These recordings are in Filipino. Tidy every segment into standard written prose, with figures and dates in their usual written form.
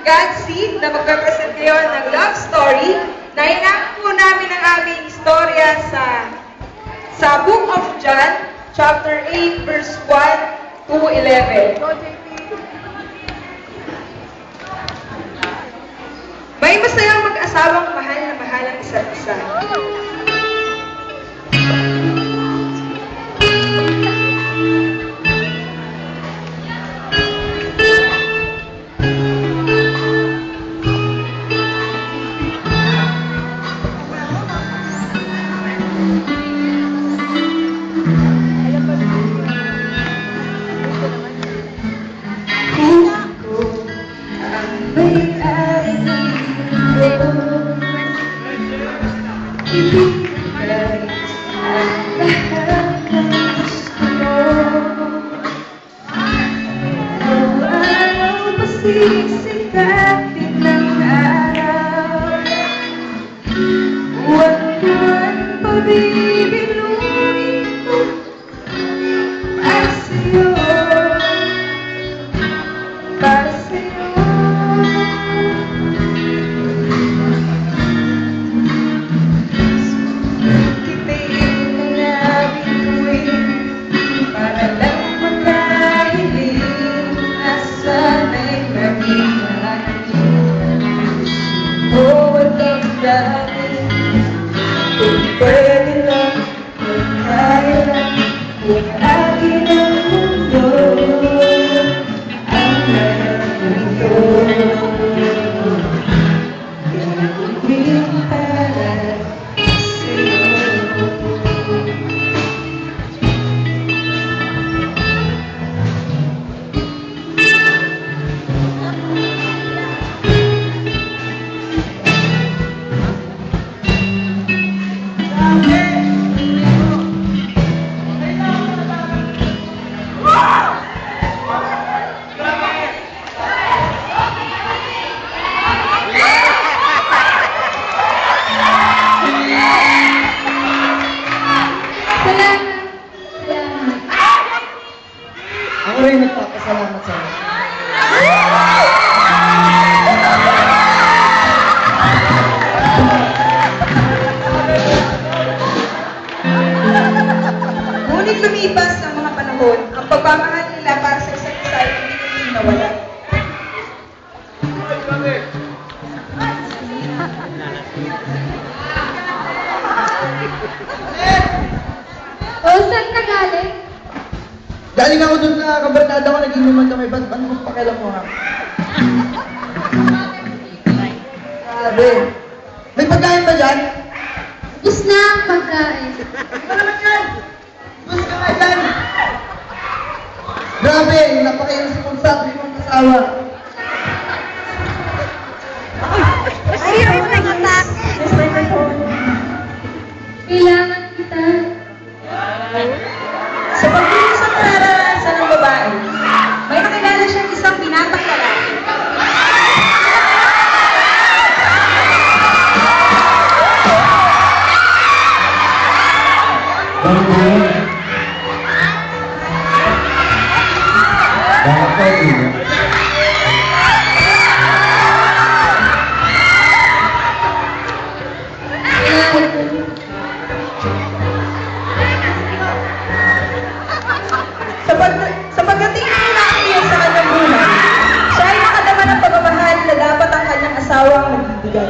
Godspeed na magpe-present kayo ng love story na hinahang po namin ang aming istorya sa Book of John, chapter 8, verse 1 to 11. May masayang mag-asawang mahal na mahal ang isa't isa. Sisikapin ng araw, buwan-buwan pabibilungin ko para sa'yo, para sa'yo. Kita'y mga bituin para lang magkahiling na sana'y kung pwede lang, kung kaya lang, kung akin ang mundo, ang lahat ito. Gagawin para sa'yo. Ako rin nagpapasalamat sa inyo. Ngunit lumipas ang mga panahon, ang pagmamahal nila para sa isa't isa ay hindi nawala. Saan ka galing? Galing ako dun sa kabarkada ko, nag-inuman kami. Ba't kung pakialam mo ha? Grabe. May pagkain ba dyan? Bus na ang pagkain. Ano naman yan? Gusto ka nga dyan? Grabe, napaka-irresponsible mong asawa. Ayaw mo nag-attack. Kailangan kita. Sa pagkilusang nararanasan ng babae, may nakilala siyang isang binatang lalaki. Sa pagdating ng nakakaiyak sa kanyang buhay, siya ay nakadama ng pagmamahal na dapat ang kanyang asawa ang magbibigay.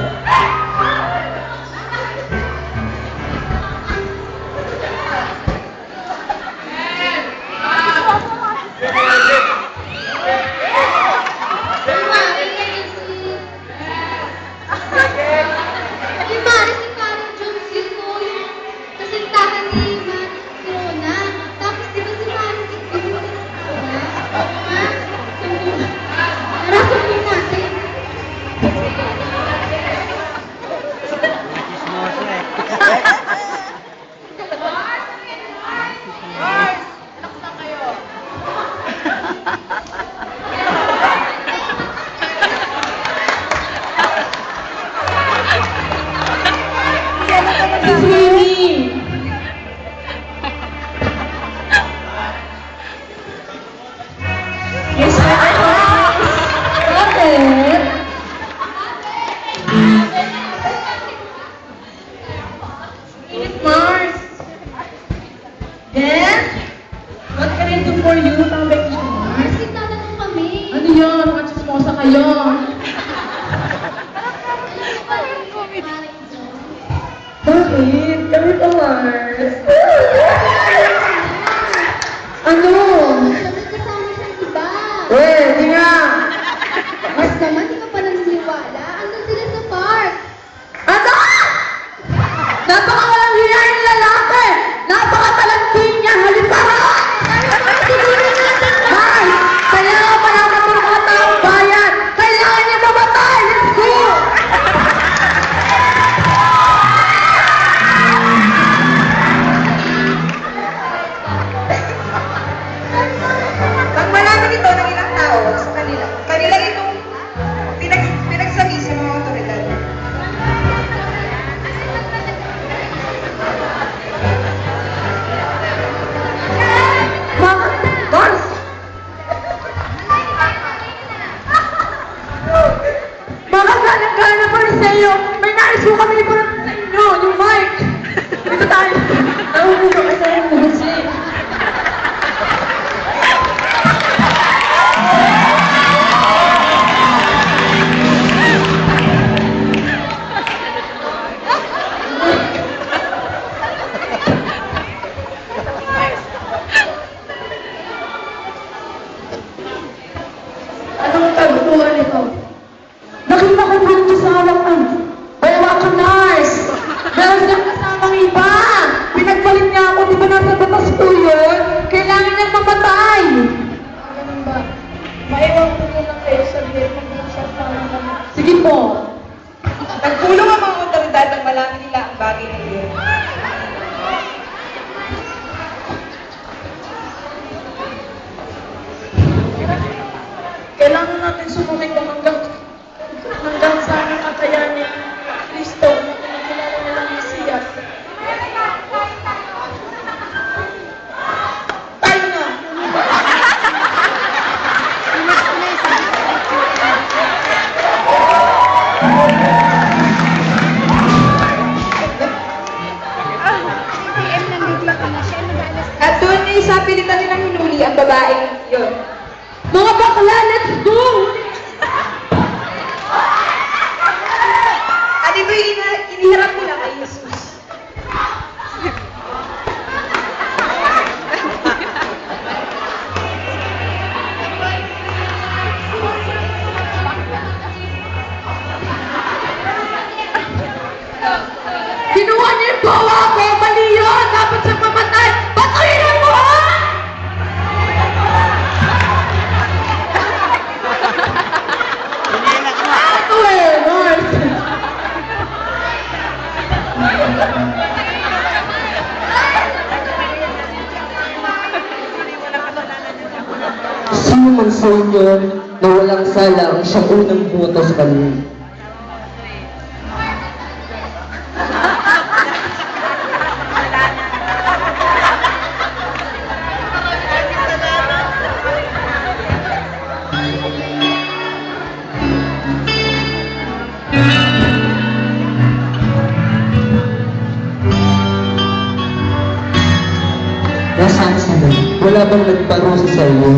chismosa kayo. Bakit? Kami pa, Mars. Ano? Sabi kasama siya iba. Di nga. Mas naman, di ka pa naniniwala. Andun sila sa park. Ano? Napakawalang hiya yung lalaki! Napakatalanting niya! Halipara! Mars! Kaya nga pala ka ng mga taong bayan! Kailangan niya mamatay! Let's go! Ang malaman ito ng ilang tao sa kanila, kanila itong pinagsabi sa mga otoridad. Mars! Makagalang-gana pa rin sa iyo! May nais ko kami ipunan sa inyo! Yung mic! Dito tayo! Nahuhulo ka sa iyo, Musik! Anong kagutuhan ito? Nakita ko po ito sa hawakan. Bayawa ka, nurse! Meron siyang kasamang iba! Pinagpalit niya ako, di ba nasa batas po yun? Kailangan niyang mamatay! Ganun ba? Maiwan ko na lang kayo sa bed. Mag-usap pa lang kami. Sige po. Nagpulong ang mga otoridad nang malaman nila ang bagay na iyon. Kailangan natin sumunod hanggang sa nakakayanin ni Kristo na pinakilala nilang Mesiyas. Tayo na! At doon ay sa pilitan nilang hinuli ang babaeng yun. Mga bakla, let's go! At ito'y iniharap nila kay Jesus. Kinuha niya yung bawa ko! Mali yun! Dapat siyang mamatay! Patayin mo, ha? Ito Mars! Sino man sa inyo na walang sala ang siyang unang buto sa kanya? Nasaan sila? Wala bang nagparusa sa iyo?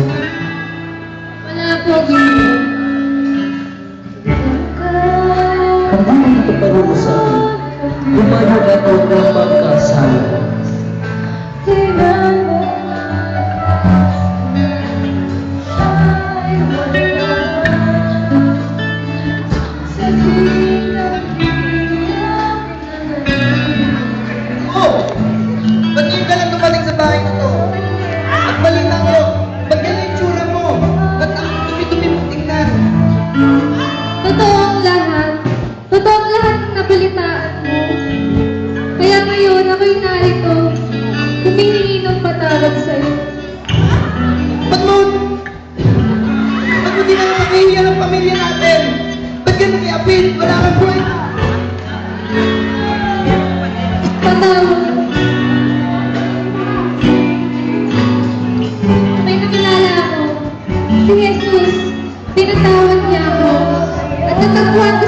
Wala po, Ginoo. Hindi mo nagparusa sa akin. Lumayo na ako ng magkasala. Oh! Ba't ngayon ka lang dumating sa bahay na to? At balita ko, ba't yan ang itsura mo? Ba't ang dumi-dumi mo tingnan? Totoo ang lahat. Totoo ang lahat ng nabalitaan mo. Kaya ngayon, ako'y narito. Humihingi ng patawad sa'yo. Ba't mo di na makahiya ng pamilya natin? Ba't ka nakiapit? Wala kang buhay. Patawad. May nakilala ako. Si Jesus. Pinatawad niya ako. At natagpuan ko